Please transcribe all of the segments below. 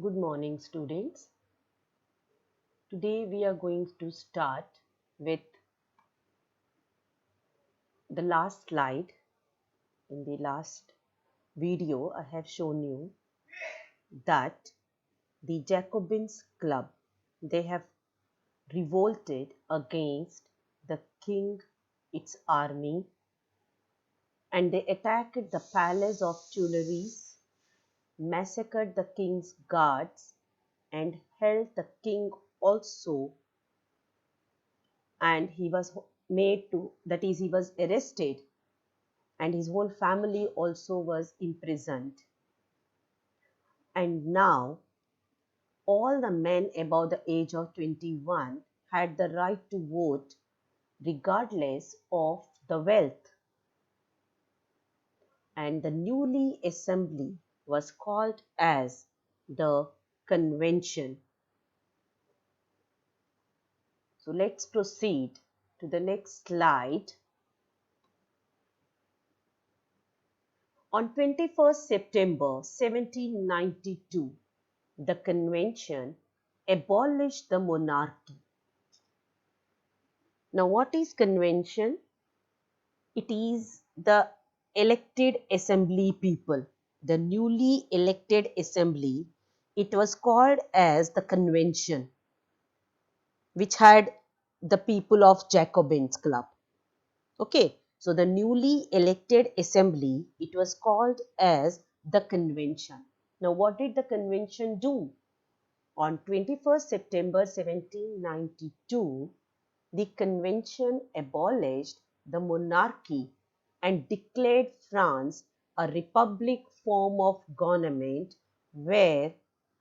Good morning, students. Today we are going to start with the last slide. In the last video, I have shown you that the Jacobins Club, they have revolted against the king, its army, and they attacked the palace of Tuileries, massacred the king's guards, and held the king also, and he was made to, that is, he was arrested, and his whole family also was imprisoned. And now all the men above the age of 21 had the right to vote regardless of the wealth. And the newly assembly was called as the convention. So let's proceed to the next slide. On 21st September 1792, the convention abolished the monarchy. Now, what is convention? It is the elected assembly people, the newly elected assembly. It was called as the convention, which had the people of Jacobins Club. Okay, so the newly elected assembly, it was called as the convention. Now, what did the convention do? On 21st September 1792, the convention abolished the monarchy and declared France a republic form of government where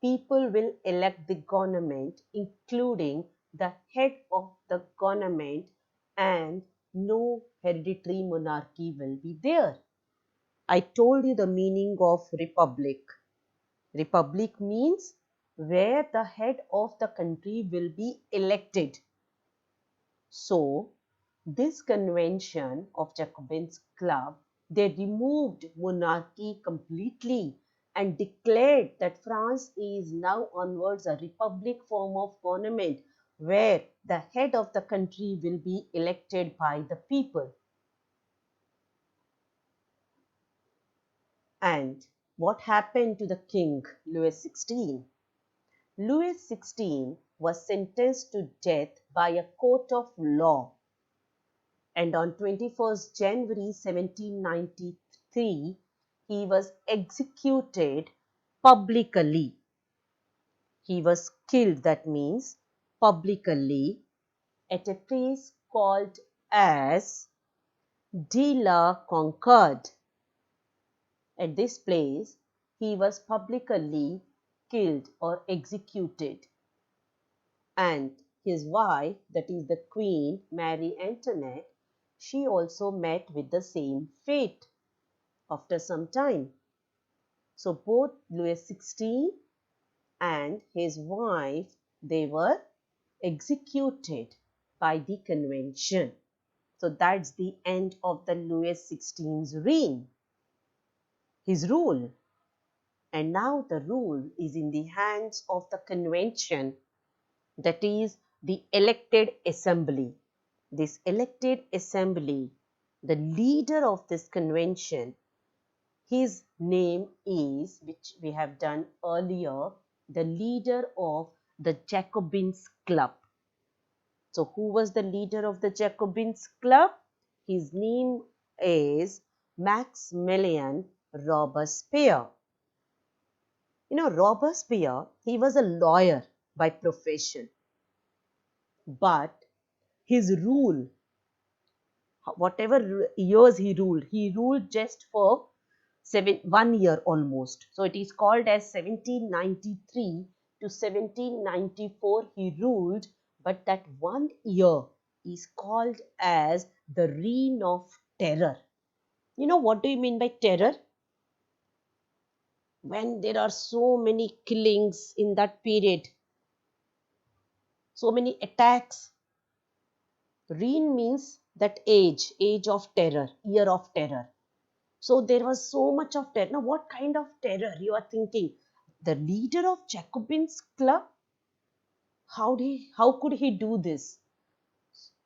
people will elect the government, including the head of the government, and no hereditary monarchy will be there. I told you the meaning of republic. Republic means where the head of the country will be elected. So, this convention of Jacobins Club, they removed monarchy completely and declared that France is now onwards a republic form of government where the head of the country will be elected by the people. And what happened to the king, Louis XVI? Louis XVI was sentenced to death by a court of law, and on 21st January 1793 he was executed publicly. He was killed, that means publicly, at a place called as De la Concorde. At this place he was publicly killed or executed, and his wife, that is the Queen Marie Antoinette, she also met with the same fate after some time. So both Louis XVI and his wife, they were executed by the convention. So that's the end of the Louis XVI's reign, his rule. And now the rule is in the hands of the convention, that is the elected assembly. This elected assembly, the leader of this convention, his name is, which we have done earlier, the leader of the Jacobins Club. So who was the leader of the Jacobins Club? His name is Maximilien Robespierre. You know, Robespierre, he was a lawyer by profession, but his rule, whatever years he ruled just for 1 year almost. So it is called as 1793 to 1794 he ruled, but that 1 year is called as the reign of terror. You know, what do you mean by terror? When there are so many killings in that period, so many attacks. Reign means that age of terror, year of terror. So there was so much of terror. Now, what kind of terror you are thinking? The leader of Jacobins club? How could he do this?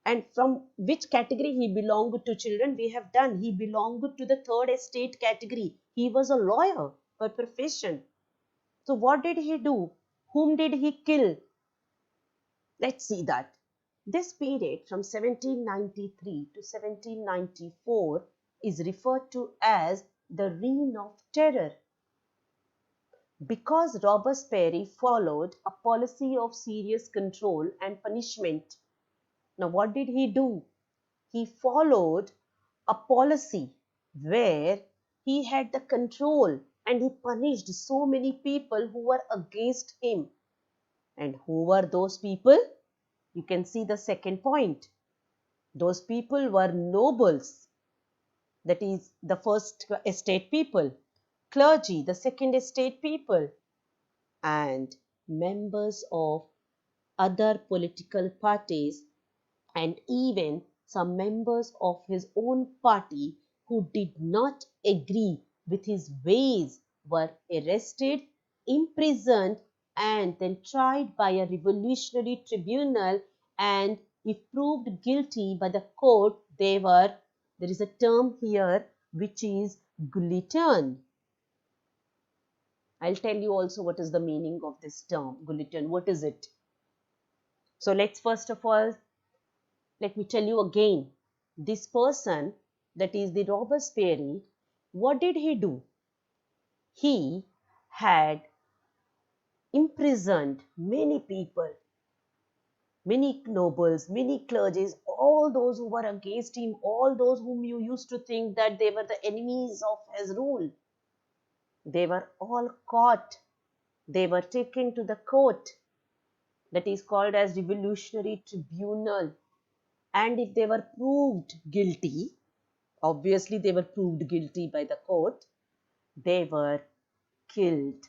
And from which category he belonged to? Children, we have done. He belonged to the third estate category. He was a lawyer by profession. So what did he do? Whom did he kill? Let's see that. This period from 1793 to 1794 is referred to as the Reign of Terror, because Robespierre followed a policy of serious control and punishment. Now, what did he do? He followed a policy where he had the control and he punished so many people who were against him. And who were those people? You can see the second point. Those people were nobles, that is the first estate people, clergy, the second estate people, and members of other political parties, and even some members of his own party who did not agree with his ways were arrested, imprisoned, and then tried by a revolutionary tribunal, and if proved guilty by the court, there is a term here which is guillotine. I'll tell you also what is the meaning of this term, guillotine. What is it? So let's first of all, let me tell you again. This person, that is the Robespierre, what did he do? He had imprisoned many people, many nobles, many clergies, all those who were against him, all those whom you used to think that they were the enemies of his rule. They were all caught. They were taken to the court, that is called as revolutionary tribunal. And if they were proved guilty, obviously they were proved guilty by the court, they were killed.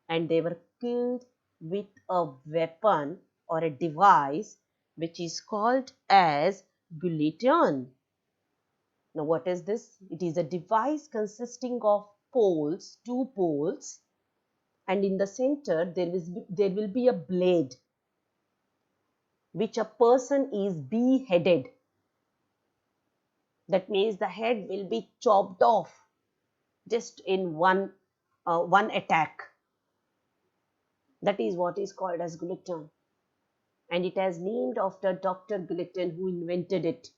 And they were killed with a weapon or a device which is called as guillotine. Now what is this? It is a device consisting of poles, two poles, and in the center there will be a blade which a person is beheaded. That means the head will be chopped off just in one attack. That is what is called as guillotine. And it has named after Dr. Guillotine, who invented it.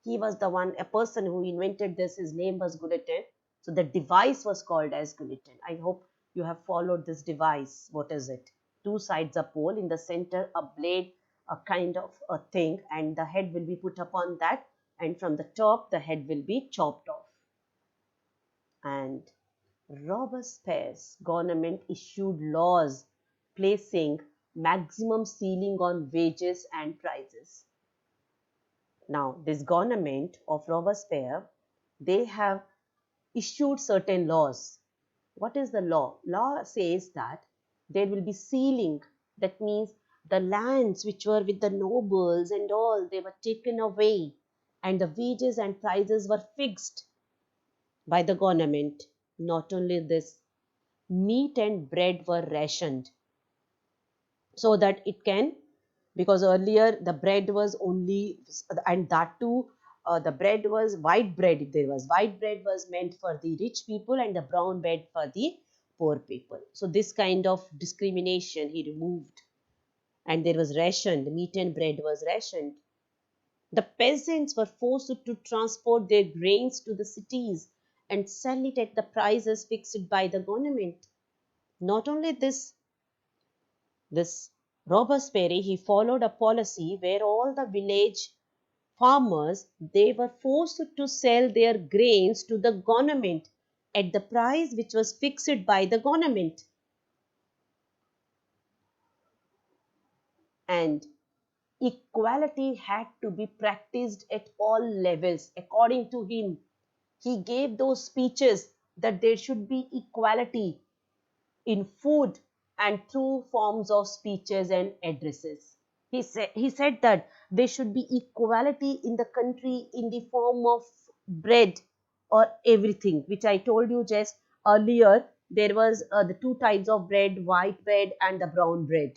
He was the one, a person who invented this. His name was Guillotine. So the device was called as guillotine. I hope you have followed this device. What is it? Two sides a pole, in the center a blade, a kind of a thing, and the head will be put upon that, and from the top the head will be chopped off. And Robespierre's government issued laws placing maximum ceiling on wages and prices. Now, this government of Robespierre, they have issued certain laws. What is the law? Law says that there will be ceiling. That means the lands which were with the nobles and all, they were taken away, and the wages and prices were fixed by the government. Not only this, meat and bread were rationed so that it can, because earlier the bread was only, and that too, the bread was white bread. If there was white bread, was meant for the rich people, and the brown bread for the poor people. So this kind of discrimination he removed, and there was rationed, meat and bread was rationed. The peasants were forced to transport their grains to the cities and sell it at the prices fixed by the government. Not only this Robespierre, he followed a policy where all the village farmers, they were forced to sell their grains to the government at the price which was fixed by the government. And equality had to be practiced at all levels. According to him, he gave those speeches that there should be equality in food and through forms of speeches and addresses. He said that there should be equality in the country in the form of bread or everything, which I told you just earlier, there was the two types of bread, white bread and the brown bread.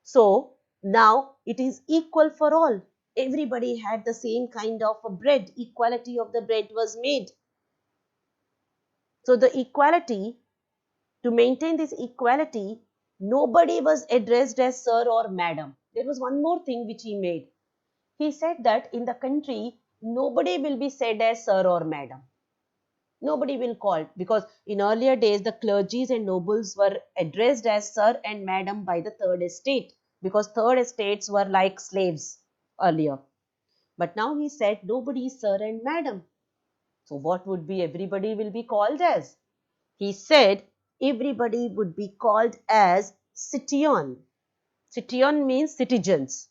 So now it is equal for all. Everybody had the same kind of a bread. Equality of the bread was made. So the equality, to maintain this equality, nobody was addressed as sir or madam. There was one more thing which he made. He said that in the country, nobody will be said as sir or madam. Nobody will call, because in earlier days the clergies and nobles were addressed as sir and madam by the third estate, because third estates were like slaves earlier. But now he said nobody is sir and madam. So what would be everybody will be called as? He said everybody would be called as citoyen. Citoyen means citizens.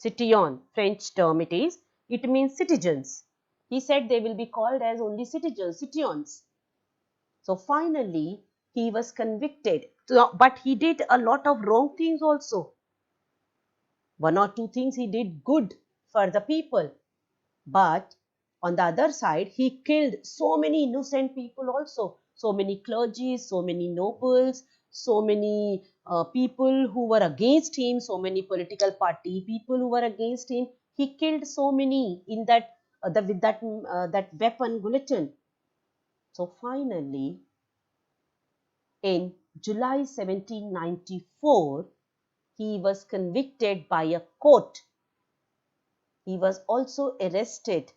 Citoyen, French term it is. It means citizens. He said they will be called as only citizens, citoyens. So finally, he was convicted. But he did a lot of wrong things also. One or two things he did good for the people. But on the other side, he killed so many innocent people also. So many clergies, so many nobles, so many people who were against him, so many political party people who were against him. He killed so many in that with that weapon guillotine. So finally, in July 1794, he was convicted by a court. He was also arrested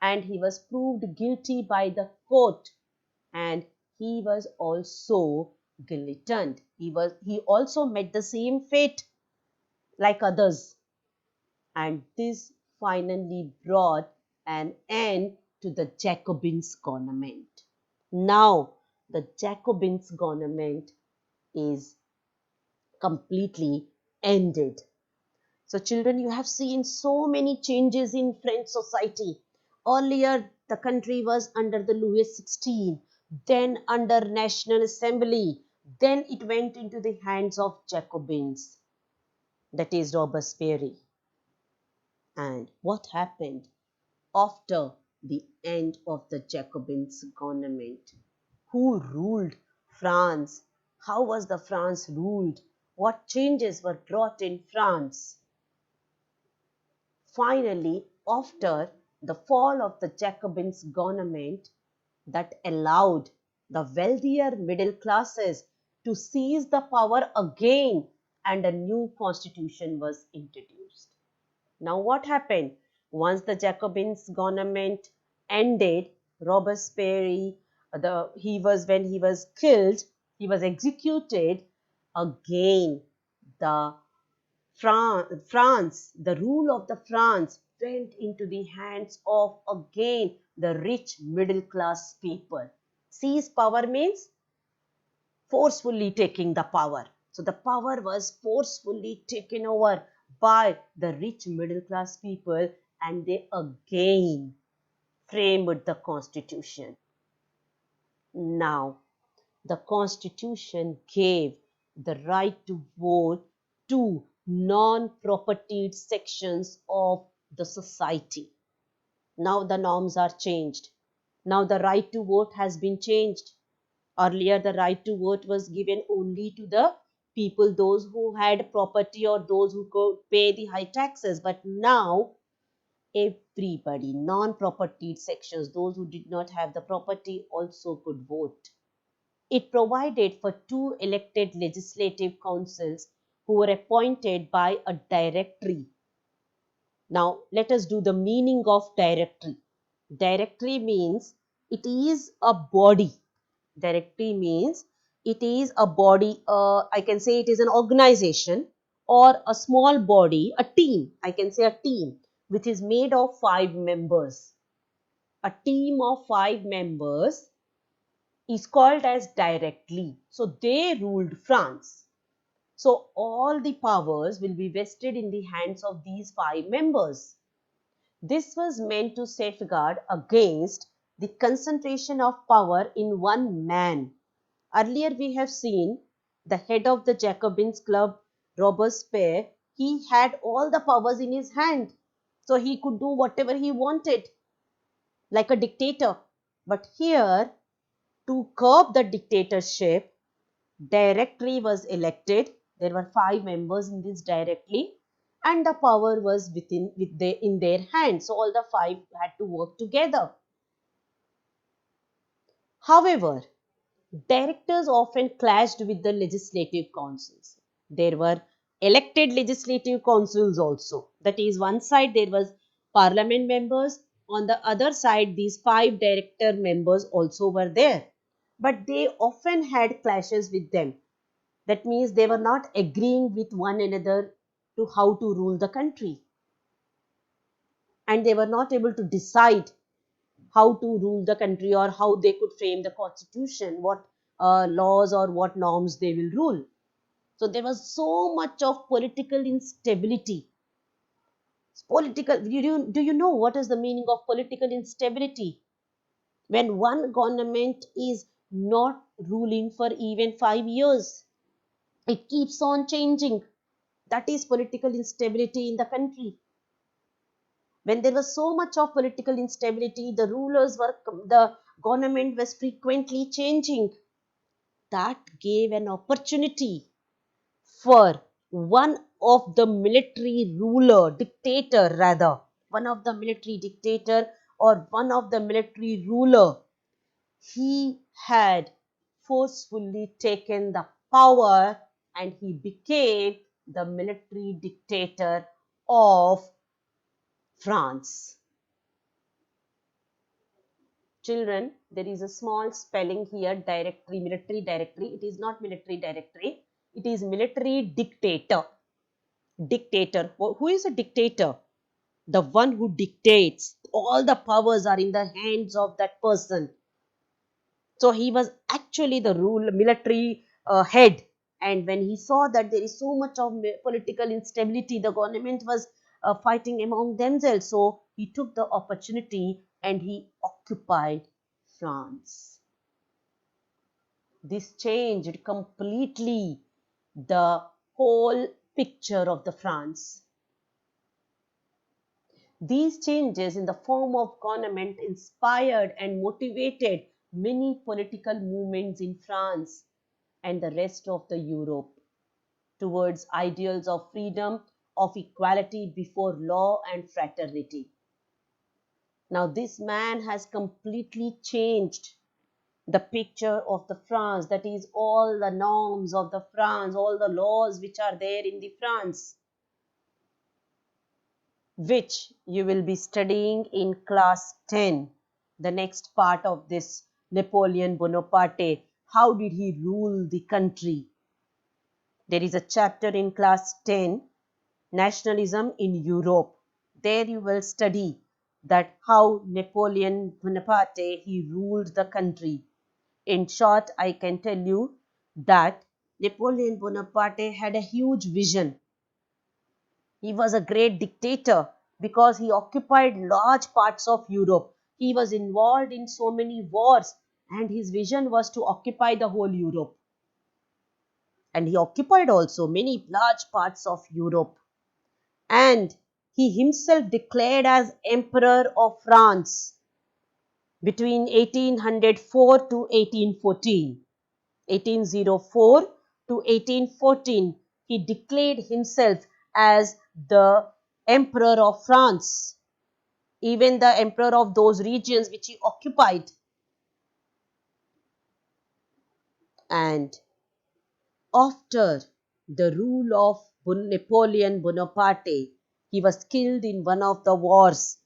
and he was proved guilty by the court, and he was also guillotined. He also met the same fate like others, and this finally brought an end to the Jacobins government. Now the Jacobins government is completely ended. So children, you have seen so many changes in French society. Earlier, the country was under the Louis XVI, then under National Assembly, then it went into the hands of Jacobins, that is Robespierre. And what happened after the end of the Jacobins government? Who ruled France? How was the France ruled? What changes were brought in France? Finally, after the fall of the Jacobins government that allowed the wealthier middle classes to seize the power again, and a new constitution was introduced. Now what happened? Once the Jacobins government ended, Robespierre, when he was killed, he was executed again. The France, the rule of the France went into the hands of again the rich middle class people. Seize power means forcefully taking the power. So the power was forcefully taken over by the rich middle class people, and they again framed the constitution. Now, the constitution gave the right to vote to non-propertied sections of the society. Now the norms are changed. Now the right to vote has been changed. Earlier, the right to vote was given only to the people, those who had property or those who could pay the high taxes. But now, everybody, non-propertied sections, those who did not have the property also could vote. It provided for two elected legislative councils who were appointed by a directory. Now, let us do the meaning of directory. Directory means it is a body. Directory means it is a body, I can say it is an organization or a small body, a team. I can say a team which is made of 5 members. A team of 5 members is called as directly. So they ruled France. So all the powers will be vested in the hands of these 5 members. This was meant to safeguard against the concentration of power in one man. Earlier we have seen the head of the Jacobins club, Robespierre, he had all the powers in his hand. So he could do whatever he wanted, like a dictator. But here, to curb the dictatorship, directory was elected. There were 5 members in this directory, and the power was in their hands. So all the 5 had to work together. However, directors often clashed with the legislative councils. There were elected legislative councils also. That is, one side there was parliament members, on the other side these 5 director members also were there. But they often had clashes with them. That means they were not agreeing with one another to how to rule the country. And they were not able to decide how to rule the country or how they could frame the constitution, what laws or what norms they will rule. So there was so much of political instability. Do you know what is the meaning of political instability? When one government is not ruling for even 5 years, it keeps on changing. That is political instability in the country. When there was so much of political instability, the government was frequently changing. That gave an opportunity for one of the military dictator or one of the military ruler, he had forcefully taken the power and he became the military dictator of France. Children, there is a small spelling here, directory, military directory. It is not military directory. It is military dictator. Dictator. Who is a dictator? The one who dictates. All the powers are in the hands of that person. So he was actually the military head. And when he saw that there is so much of political instability, the government was fighting among themselves. So he took the opportunity and he occupied France. This changed completely the whole picture of the France. These changes in the form of government inspired and motivated many political movements in France and the rest of the Europe towards ideals of freedom, of equality before law and fraternity. Now this man has completely changed the picture of the France, that is all the norms of the France, all the laws which are there in the France, which you will be studying in class 10, the next part of this Napoleon Bonaparte. How did he rule the country? There is a chapter in class 10, Nationalism in Europe. There you will study that how Napoleon Bonaparte he ruled the country. In short, I can tell you that Napoleon Bonaparte had a huge vision. He was a great dictator because he occupied large parts of Europe. He was involved in so many wars and his vision was to occupy the whole Europe. And he occupied also many large parts of Europe. And he himself declared as Emperor of France between 1804 to 1814. 1804 to 1814, he declared himself as the Emperor of France, even the Emperor of those regions which he occupied. And after the rule of Napoleon Bonaparte, he was killed in one of the wars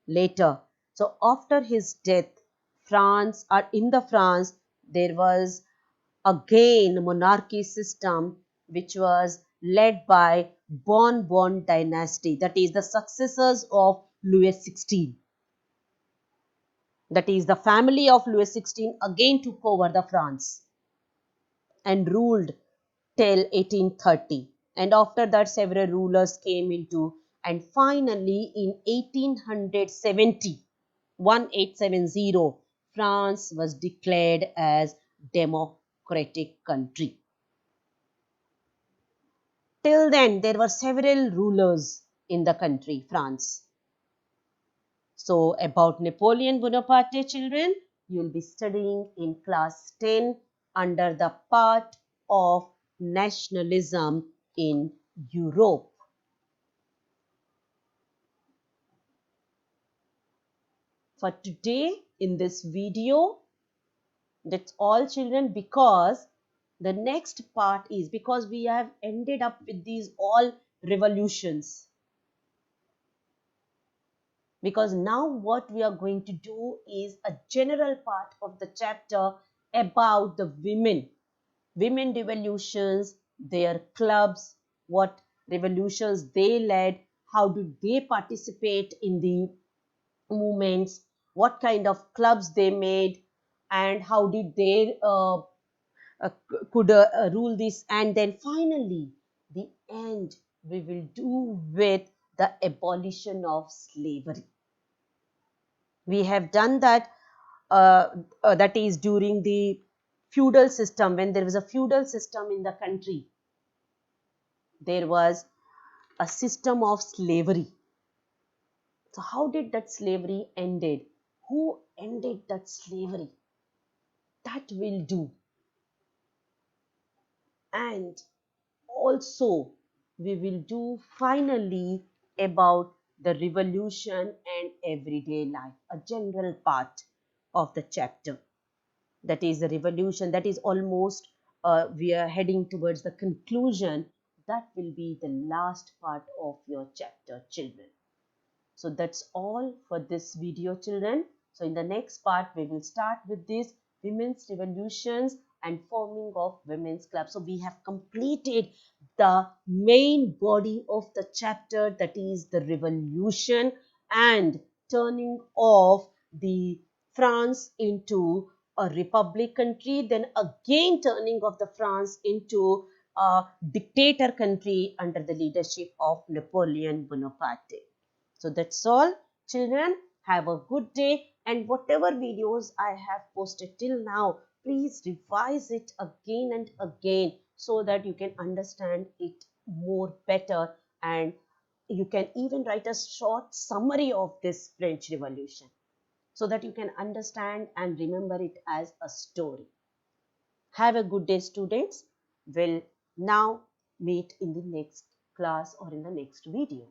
later. So after his death, in the France, there was again monarchy system which was led by Bourbon dynasty, that is the successors of Louis XVI. That is the family of Louis XVI again took over the France and ruled till 1830. And after that several rulers came into, and finally in 1870, 1870, France was declared as democratic country. Till then, there were several rulers in the country, France. So, about Napoleon Bonaparte, children, you will be studying in class 10 under the part of nationalism in Europe. For today in this video, that's all children, because the next part is, because we have ended up with these all revolutions, because now what we are going to do is a general part of the chapter about the women revolutions, their clubs, what revolutions they led, how did they participate in the movements, what kind of clubs they made, and how did they could rule this. And then finally the end we will do with the abolition of slavery. We have done that, that is during the feudal system. When there was a feudal system in the country, there was a system of slavery. So how did that slavery ended? Who ended that slavery? That will do. And also we will do finally about the revolution and everyday life, a general part of the chapter. That is the revolution, that is almost we are heading towards the conclusion. That will be the last part of your chapter, children. So that's all for this video, children. So in the next part, we will start with this women's revolutions and forming of women's clubs. So we have completed the main body of the chapter, that is the revolution and turning of the France into a republic country, then again turning of the France into a dictator country under the leadership of Napoleon Bonaparte. So that's all, children. Have a good day, and whatever videos I have posted till now, please revise it again and again so that you can understand it more better, and you can even write a short summary of this French Revolution so that you can understand and remember it as a story. Have a good day, students. We'll now meet in the next class or in the next video.